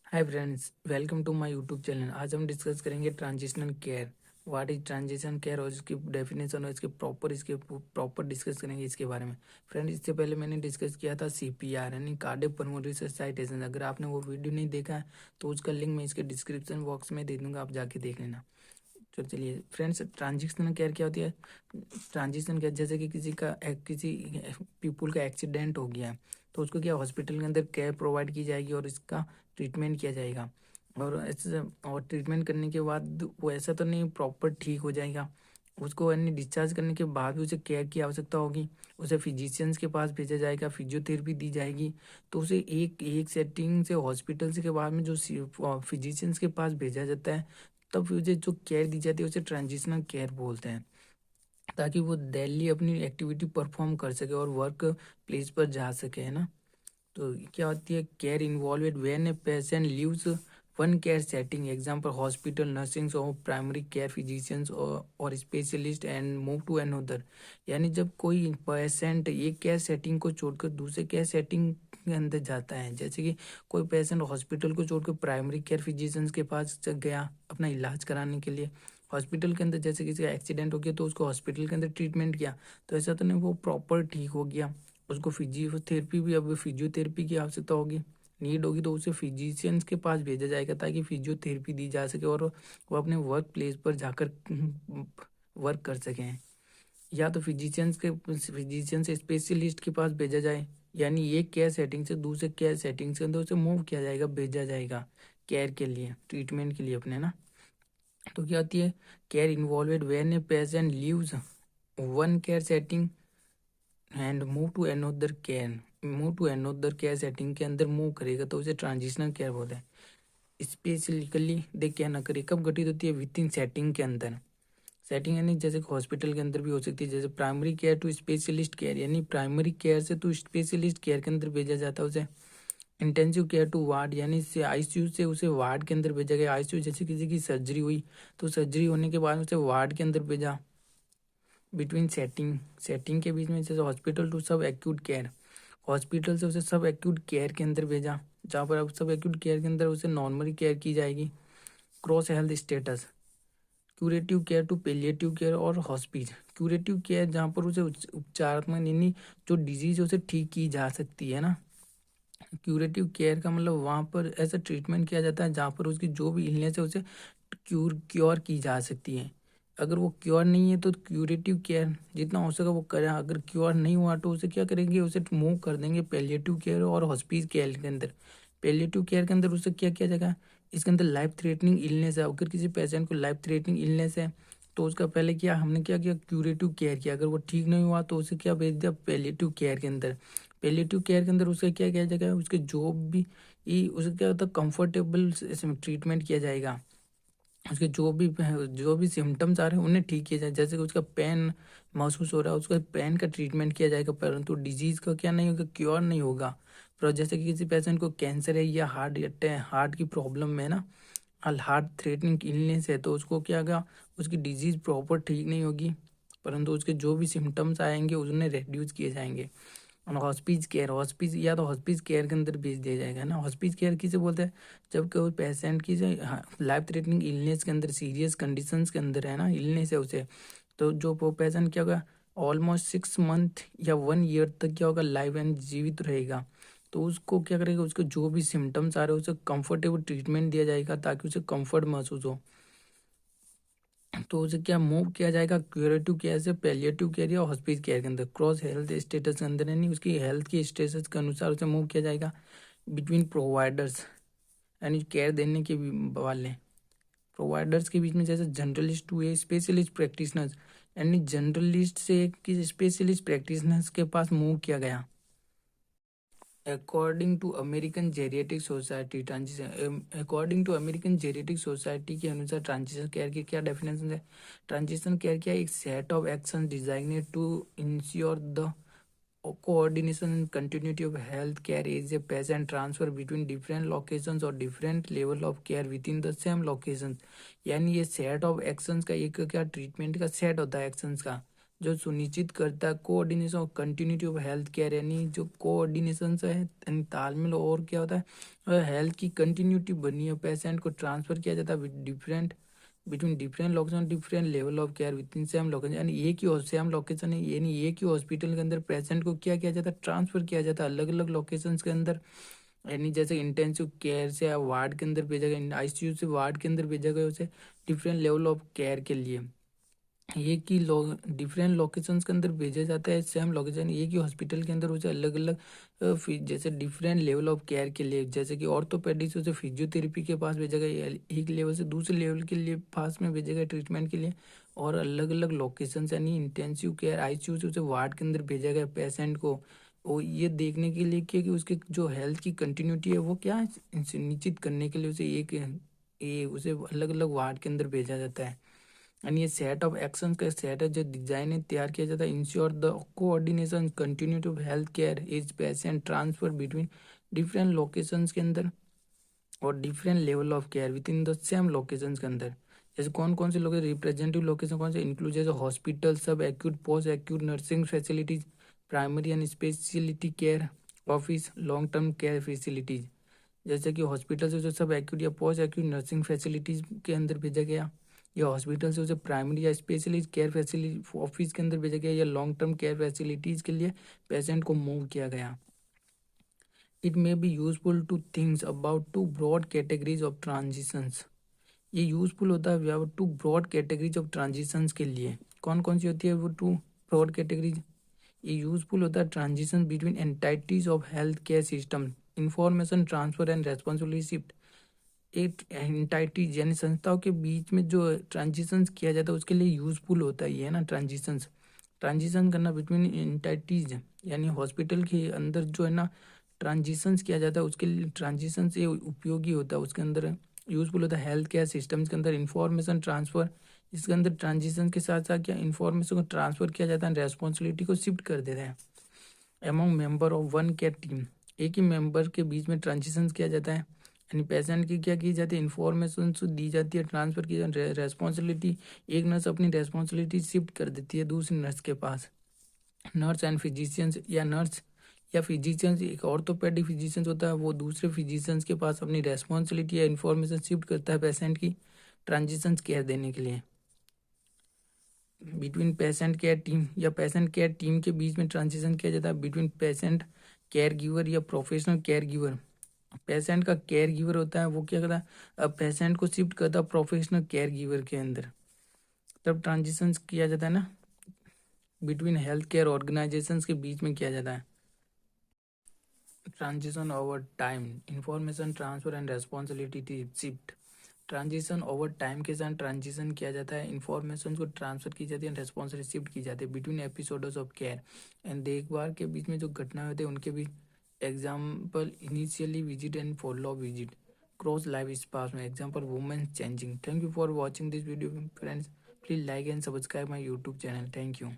Hi friends, welcome to my YouTube channel. आज हम discuss करेंगे transitional care. What is transition care और इसकी डेफिनेशन और इसके प्रॉपर डिस्कस करेंगे इसके बारे में। फ्रेंड्स, इससे पहले मैंने डिस्कस किया था सीपीआर यानी कार्डियक पल्मोनरी रिससाइटेशन। अगर आपने वो वीडियो नहीं देखा है तो उसका लिंक मैं इसके डिस्क्रिप्शन बॉक्स में दे दूंगा, आप जाके देख लेना। तो चलिए फ्रेंड्स, ट्रांजिशनल केयर क्या होती है। ट्रांजिशन केयर जैसे कि किसी पीपल का एक्सीडेंट हो गया है तो उसको क्या हॉस्पिटल के अंदर केयर प्रोवाइड की जाएगी और इसका ट्रीटमेंट किया जाएगा। और ट्रीटमेंट करने के बाद वो ऐसा तो नहीं प्रॉपर ठीक हो जाएगा, उसको यानी डिस्चार्ज करने के बाद भी उसे केयर की आवश्यकता होगी। उसे फिजिशियंस के पास भेजा जाएगा, फिजियोथेरेपी दी जाएगी। तो उसे एक एक सेटिंग से हॉस्पिटल से के बाद में जो फिजिशियंस के पास भेजा जाता है, तब उसे जो केयर दी जाती है उसे ट्रांजिशनल केयर बोलते हैं, ताकि वो डेली अपनी एक्टिविटी परफॉर्म कर सके और वर्क प्लेस पर जा सके, है ना। तो क्या होती है care involve when a patient leaves one care setting, example hospital, nursing और प्राइमरी केयर फिजिशियंस और specialist and move to another. यानी जब कोई पेशेंट एक केयर सेटिंग को छोड़कर दूसरे केयर सेटिंग के अंदर जाता है, जैसे कि कोई पेशेंट हॉस्पिटल को छोड़कर प्राइमरी केयर फिजिशियंस के पास गया अपना इलाज कराने के लिए। हॉस्पिटल के अंदर जैसे किसी का एक्सीडेंट हो गया तो उसको हॉस्पिटल के अंदर ट्रीटमेंट किया, तो ऐसा तो नहीं वो प्रॉपर ठीक हो गया, उसको फिजियोथेरेपी भी अब फिजियोथेरेपी की आवश्यकता होगी, नीड होगी, तो उसे फिजिशियंस के पास भेजा जाएगा ताकि फिजियोथेरेपी दी जा सके और वो अपने वर्क प्लेस पर जाकर वर्क कर सकें। या तो फिजिशियन से स्पेशलिस्ट के पास भेजा जाए, यानी एक केयर सेटिंग से दूसरे केयर सेटिंग के अंदर उसे मूव किया जाएगा, भेजा जाएगा केयर के लिए, ट्रीटमेंट के लिए अपने ना। तो क्या होती है care involve when a patient leaves one care setting and move to another care setting के अंदर मूव करेगा तो उसे ट्रांजिशनल केयर बोलते हैं। स्पेसिफिकली देख क्या ना करे कब घटित होती है, विद इन सेटिंग के अंदर। सेटिंग यानी जैसे हॉस्पिटल के अंदर भी हो सकती है, जैसे primary care to specialist care, यानी प्राइमरी केयर से तो स्पेशलिस्ट केयर के अंदर भेजा जाता है उसे। इंटेंसिव केयर टू वार्ड, यानी से आईसीयू से उसे वार्ड के अंदर भेजा गया। आईसीयू जैसे किसी की सर्जरी हुई तो सर्जरी होने के बाद उसे वार्ड के अंदर भेजा। बिटवीन सेटिंग के बीच में जैसे हॉस्पिटल टू सब एक्यूट केयर, हॉस्पिटल से उसे सब एक्यूट केयर के अंदर भेजा, जहाँ पर अब सब एक्यूट केयर के अंदर उसे नॉर्मली केयर की जाएगी। Cross health status, curative care to palliative care और हॉस्पिस। क्यूरेटिव केयर जहाँ पर उसे उपचारात्मक यानी जो डिजीज है उसे ठीक की जा सकती है ना। क्यूरेटिव केयर का मतलब वहाँ पर ऐसा ट्रीटमेंट किया जाता है जहाँ पर उसकी जो भी इलनेस है उसे क्योर की जा सकती है। अगर वो क्योर नहीं है तो क्यूरेटिव केयर जितना हो सके वो करें, अगर क्योर नहीं हुआ तो उसे क्या करेंगे, उसे मूव कर देंगे पेलिएटिव केयर और हॉस्पिस केयर के अंदर। पेलिएटिव केयर के अंदर उसे क्या किया जाएगा, इसके अंदर लाइफ थ्रेटनिंग इलनेस है, अगर किसी पेशेंट को लाइफ थ्रेटनिंग इलनेस है तो उसका पहले क्या हमने क्या किया, क्यूरेटिव केयर किया। अगर वो ठीक नहीं हुआ तो उसे क्या भेज दिया, पेलिएटिव केयर के अंदर। पेलिएटिव केयर के अंदर उसे क्या किया जाएगा, उसके जो भी उसे क्या होता है कंफर्टेबल ट्रीटमेंट किया जाएगा। उसके जो भी सिम्टम्स आ रहे हैं उन्हें ठीक किया जाए, जैसे कि उसका पेन महसूस हो रहा है उसका पेन का ट्रीटमेंट किया जाएगा, परंतु डिजीज का क्या नहीं होगा, क्योर नहीं होगा। पर जैसे कि किसी पेशेंट को कैंसर है या हार्ट की प्रॉब्लम है ना, हार्ट थ्रेटनिंग इलनेस है, तो उसको क्या होगा, उसकी डिजीज प्रॉपर ठीक नहीं होगी, परंतु उसके जो भी सिम्टम्स आएंगे उन्हें रिड्यूस किए जाएंगे। और हॉस्पिस या तो हॉस्पिस केयर के अंदर भेज दिया जाएगा ना। हॉस्पिस केयर किसे बोलते हैं, जब कोई पेशेंट की जो लाइफ थ्रेटनिंग इलनेस के अंदर, सीरियस कंडीशंस के अंदर है ना, इलनेस है उसे, तो जो वो पेशेंट क्या होगा ऑलमोस्ट 6 मंथ या 1 ईयर तक क्या होगा लाइव एंड जीवित रहेगा। तो उसको क्या करेगा, उसको जो भी सिम्टम्स आ रहे हैं उसे कंफर्टेबल ट्रीटमेंट दिया जाएगा ताकि उसे कंफर्ट महसूस हो। तो उसे क्या मूव किया जाएगा क्यूरेटिव केयर से पेलिएटिव केयर या हॉस्पिस केयर के अंदर, क्रॉस हेल्थ स्टेटस के अंदर, यानी उसकी हेल्थ की स्टेटस के अनुसार उसे मूव किया जाएगा। बिटवीन प्रोवाइडर्स यानी केयर देने के वाले प्रोवाइडर्स के बीच में, जैसे जनरलिस्ट हुए स्पेशलिस्ट प्रैक्टिशनर्स, यानी जनरलिस्ट से किसी स्पेशलिस्ट प्रैक्टिशनर्स के पास मूव किया गया। According to American geriatric society transition, according to American geriatric society के अनुसार ट्रांजिशन केयर की क्या डेफिनेशन है। ट्रांजिशन केयर क्या, एक set of action designed to ensure the coordination and continuity of health care is a patient transfer between different locations or different level of care within the same locations। यानी ये set of actions का एक क्या treatment का set होता है actions का, जो सुनिश्चित करता है कोऑर्डिनेशन और कंटिन्यूटी ऑफ हेल्थ केयर, यानी जो कोऑर्डिनेशन से है यानी तालमेल, और क्या होता है हेल्थ की कंटिन्यूटी बनी है, पेशेंट को ट्रांसफर किया जाता है different between different location, different level of care with in same location, यानी एक ही सेम लोकेशन है, यानी एक ही हॉस्पिटल के अंदर पेशेंट को क्या किया जाता है, ट्रांसफर किया जाता है अलग अलग लोकेशंस के अंदर। यानी जैसे इंटेंसिव केयर से वार्ड के अंदर भेजा गया, आईसीयू से वार्ड के अंदर भेजा गया, उसे डिफरेंट लेवल ऑफ केयर के लिए एक ही डिफरेंट लोकेशंस के अंदर भेजा जाता है, सेम लोकेशन एक ही हॉस्पिटल के अंदर उसे अलग अलग जैसे डिफरेंट लेवल ऑफ केयर के लिए, जैसे कि ऑर्थोपेडिक्स से उसे फिजियोथेरेपी के पास भेजा गया, एक लेवल से दूसरे लेवल के लिए पास में भेजा गया ट्रीटमेंट के लिए, और अलग अलग लोकेशन यानी इंटेंसिव केयर आईसीयू से उसे वार्ड के अंदर भेजा गया पेशेंट को, वो ये देखने के लिए कि उसके जो हेल्थ की कंटिन्यूटी है वो क्या है, सुनिश्चित करने के लिए उसे उसे अलग अलग वार्ड के अंदर भेजा जाता है। एंड ये सेट ऑफ एक्शन का सेट है जो डिजाइन है तैयार किया जाता है, ensure the coordination continuity of health care is patient transfer between different locations के अंदर और different level of care with in the same locations के अंदर। जैसे कौन कौन से लोग रिप्रेजेंटेटिव लोकेशन कौन से इंक्लूड, जैसे हॉस्पिटल, सब acute, post acute nursing facilities, primary and speciality care office, long term care facilities. जैसे कि हॉस्पिटल से जो सब एक्यूट या पोस्ट एक्यूट नर्सिंग फैसिलिटीज के अंदर भेजा गया, या हॉस्पिटल से उसे प्राइमरी या स्पेशलिस्ट केयर फैसिलिटी ऑफिस के अंदर भेजा गया, या लॉन्ग टर्म केयर फैसिलिटीज के लिए पेशेंट को मूव किया गया। It may be useful to things about two broad categories of transitions. ये यूजफुल होता है two broad categories of transitions के लिए। कौन कौन सी होती है वो टू ब्रॉड कैटेगरीज? ये यूजफुल होता है transition between entities of health care system, information transfer and responsibility shift. एक एंटाइटीज यानी संस्थाओं के बीच में जो ट्रांजिशन किया जाता है उसके लिए यूजफुल होता है ये ना ट्रांजिशन करना बिटवीन एंटाइटीज, यानी हॉस्पिटल के अंदर जो है ना ट्रांजिशंस किया जाता है उसके लिए ट्रांजिशन से उपयोगी होता है, उसके अंदर यूजफुल होता है हेल्थ केयर सिस्टम्स के अंदर इंफॉर्मेशन ट्रांसफर, इसके अंदर ट्रांजिशन के साथ साथ क्या इंफॉर्मेशन को ट्रांसफर किया जाता है, रेस्पॉन्सिबिलिटी को शिफ्ट कर देता है among member of one care team. एक ही मेंबर के बीच में ट्रांजिशन किया जाता है, यानी पेशेंट की क्या की जाती है, इंफॉर्मेशन दी जाती है, ट्रांसफर की जाती है, रेस्पॉन्सिबिलिटी एक नर्स अपनी रेस्पॉन्सिबिलिटी शिफ्ट कर देती है दूसरी नर्स के पास। नर्स एंड फिजिशियंस, या नर्स या फिजिशियंस, एक ऑर्थोपेडिक फिजिशियंस होता है वो दूसरे फिजिशियंस के पास अपनी रेस्पॉन्सिबिलिटी या इन्फॉर्मेशन शिफ्ट करता है पेशेंट की ट्रांजिशन केयर देने के लिए। बिटवीन पेशेंट केयर टीम या पेशेंट केयर टीम के बीच में ट्रांजिशन किया जाता है बिटवीन पेशेंट केयर गिवर या प्रोफेशनल केयर गिवर। पेशेंट का केयर गिवर होता है वो क्या करता है, अब पेशेंट को शिफ्ट करता है प्रोफेशनल केयर गिवर के अंदर, तब ट्रांजिशन किया जाता है ना बिटवीन हेल्थ केयर ऑर्गेनाइजेशंस के बीच में किया जाता है। Transition over time, information transfer and responsibility shift. Transition over time के साथ ट्रांजिशन किया जाता है, इंफॉर्मेशन को ट्रांसफर की जाती है, रेस्पॉन्सिबिलिटी शिफ्ट की जाती है between episodes of care and देखभाल के बीच में जो घटना होते हैं उनके बीच। Example initially visit and follow visit, cross life span में example women changing. Thank you for watching this video friends, please like and subscribe my YouTube channel. Thank you.